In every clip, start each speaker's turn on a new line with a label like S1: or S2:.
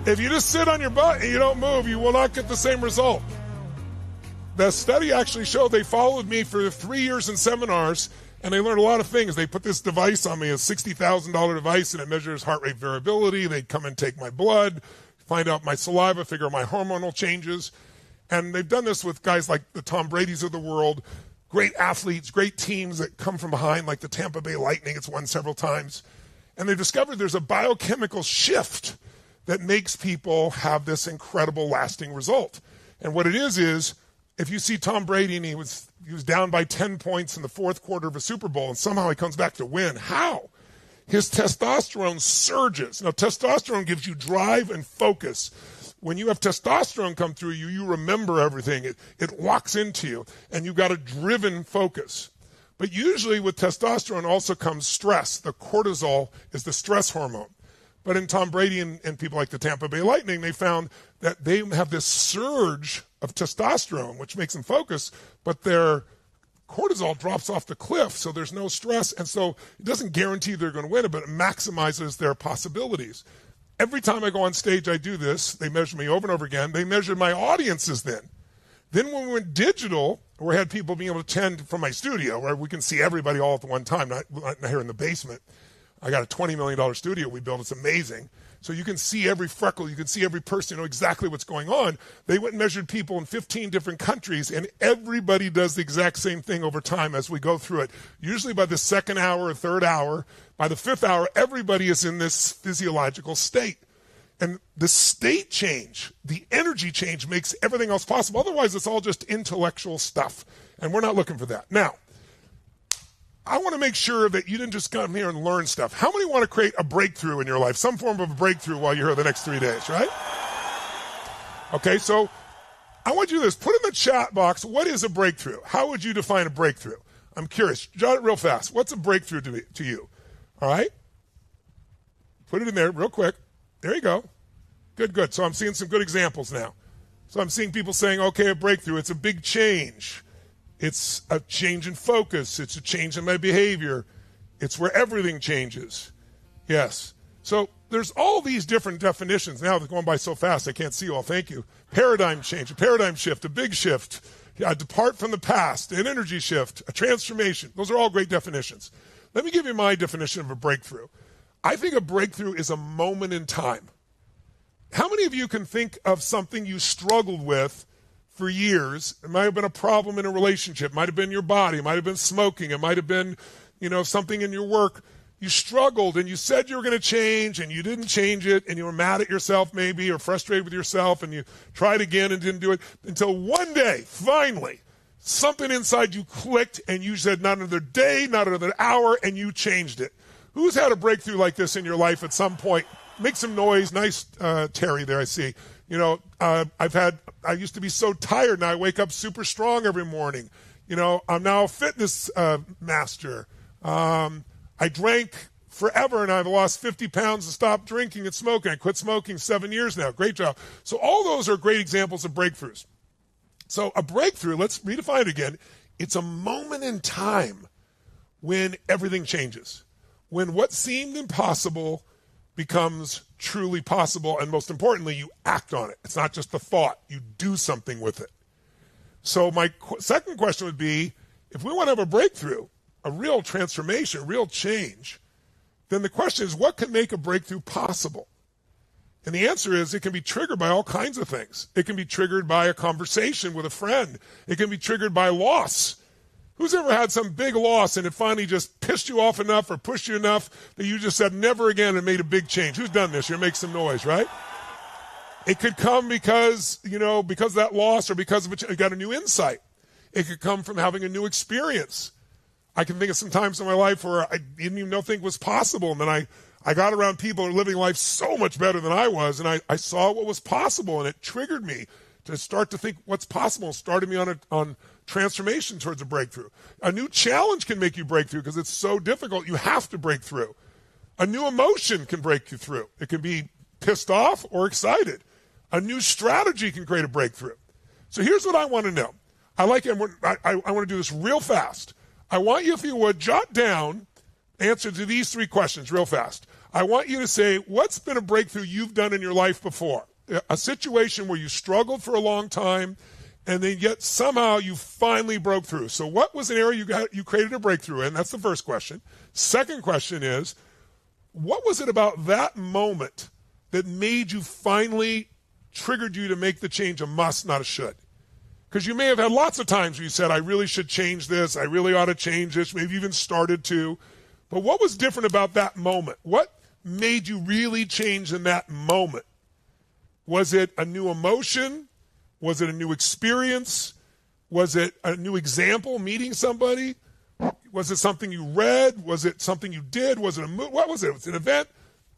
S1: If you just sit on your butt and you don't move, you will not get the same result. The study actually showed they followed me for 3 years in seminars, and they learned a lot of things. They put this device on me, a $60,000 device, and it measures heart rate variability. They'd come and take my blood, find out my saliva, figure out my hormonal changes. And they've done this with guys like the Tom Brady's of the world, great athletes, great teams that come from behind, like the Tampa Bay Lightning. It's won several times. And they've discovered there's a biochemical shift that makes people have this incredible lasting result. And what it is if you see Tom Brady and he was down by 10 points in the fourth quarter of a Super Bowl and somehow he comes back to win, how? His testosterone surges. Now, testosterone gives you drive and focus. When you have testosterone come through you, you remember everything. It locks into you, and you've got a driven focus. But usually with testosterone also comes stress. The cortisol is the stress hormone. But in Tom Brady and people like the Tampa Bay Lightning, they found that they have this surge of testosterone, which makes them focus, but their cortisol drops off the cliff, so there's no stress. And so it doesn't guarantee they're going to win it, but it maximizes their possibilities. Every time I go on stage, I do this. They measure me over and over again. They measured my audiences then. Then when we went digital, we had people being able to attend from my studio, where we can see everybody all at the one time, not here in the basement. I got a $20 million studio we built. It's amazing. So you can see every freckle. You can see every person. You know exactly what's going on. They went and measured people in 15 different countries, and everybody does the exact same thing over time as we go through it. Usually by the second hour or third hour, by the fifth hour, everybody is in this physiological state. And the state change, the energy change makes everything else possible. Otherwise, it's all just intellectual stuff, and we're not looking for that. Now, I want to make sure that you didn't just come here and learn stuff. How many want to create a breakthrough in your life, some form of a breakthrough while you're here the next 3 days, right? Okay, so I want you to do this. Put in the chat box, what is a breakthrough? How would you define a breakthrough? I'm curious. Jot it real fast. What's a breakthrough to you? All right? Put it in there real quick. There you go. Good. So I'm seeing some good examples now. So I'm seeing people saying, okay, a breakthrough, it's a big change. It's a change in focus. It's a change in my behavior. It's where everything changes. Yes. So there's all these different definitions. Now they're going by so fast, I can't see you all. Thank you. Paradigm change, a paradigm shift, a big shift, depart from the past, an energy shift, a transformation. Those are all great definitions. Let me give you my definition of a breakthrough. I think a breakthrough is a moment in time. How many of you can think of something you struggled with for years? It might have been a problem in a relationship. It might have been your body. It might have been smoking. It might have been, something in your work. You struggled and you said you were going to change and you didn't change it, and you were mad at yourself maybe, or frustrated with yourself, and you tried again and didn't do it until one day, finally, something inside you clicked and you said not another day, not another hour, and you changed it. Who's had a breakthrough like this in your life at some point? Make some noise. Nice, Terry there, I see. I used to be so tired, now I wake up super strong every morning. I'm now a fitness master. I drank forever, and I've lost 50 pounds and stopped drinking and smoking. I quit smoking 7 years now. Great job. So all those are great examples of breakthroughs. So a breakthrough, let's redefine it again. It's a moment in time when everything changes, when what seemed impossible becomes truly possible, and most importantly, you act on it. It's not just a thought. You do something with it. So my second question would be, if we want to have a breakthrough, a real transformation, a real change, then the question is, what can make a breakthrough possible? And the answer is, it can be triggered by all kinds of things. It can be triggered by a conversation with a friend. It can be triggered by loss. Who's ever had some big loss and it finally just pissed you off enough or pushed you enough that you just said never again and made a big change? Who's done this? You make some noise, right? It could come because of that loss, or because of it, you got a new insight. It could come from having a new experience. I can think of some times in my life where I didn't even think was possible, and then I got around people who are living life so much better than I was, and I saw what was possible, and it triggered me to start to think what's possible, and started me on transformation towards a breakthrough. A new challenge can make you break through because it's so difficult. You have to break through. A new emotion can break you through. It can be pissed off or excited. A new strategy can create a breakthrough. So here's what I want to know. I want to do this real fast. I want you, if you would, jot down answer to these three questions real fast. I want you to say, what's been a breakthrough you've done in your life before? A situation where you struggled for a long time, and then yet somehow you finally broke through. So what was an area you created a breakthrough in? That's the first question. Second question is, what was it about that moment that made you finally triggered you to make the change a must, not a should? Because you may have had lots of times where you said, I really should change this. I really ought to change this. Maybe you even started to. But what was different about that moment? What made you really change in that moment? Was it a new emotion? Was it a new experience? Was it a new example, meeting somebody? Was it something you read? Was it something you did? Was it a move? What was it? Was it an event?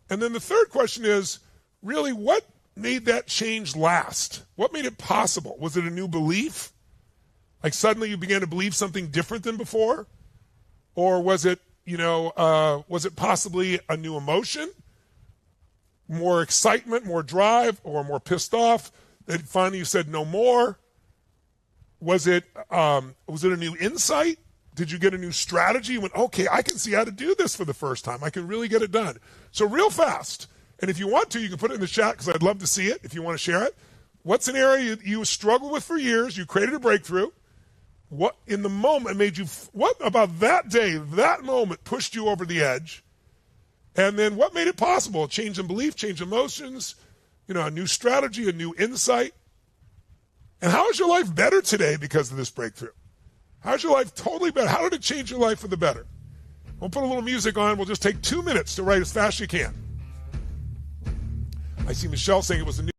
S1: And then the third question is, really, what made that change last? What made it possible? Was it a new belief? Like suddenly you began to believe something different than before? Or was it, was it possibly a new emotion? More excitement, more drive, or more pissed off that finally you said no more? Was it a new insight? Did you get a new strategy? You went, okay, I can see how to do this for the first time. I can really get it done. So real fast, and if you want to, you can put it in the chat because I'd love to see it if you want to share it. What's an area you struggled with for years? You created a breakthrough. What in the moment made you, what about that day, that moment pushed you over the edge? And then what made it possible? A change in belief, change in emotions, a new strategy, a new insight. And how is your life better today because of this breakthrough? How's your life totally better? How did it change your life for the better? We'll put a little music on. We'll just take 2 minutes to write as fast as you can. I see Michelle saying it was a new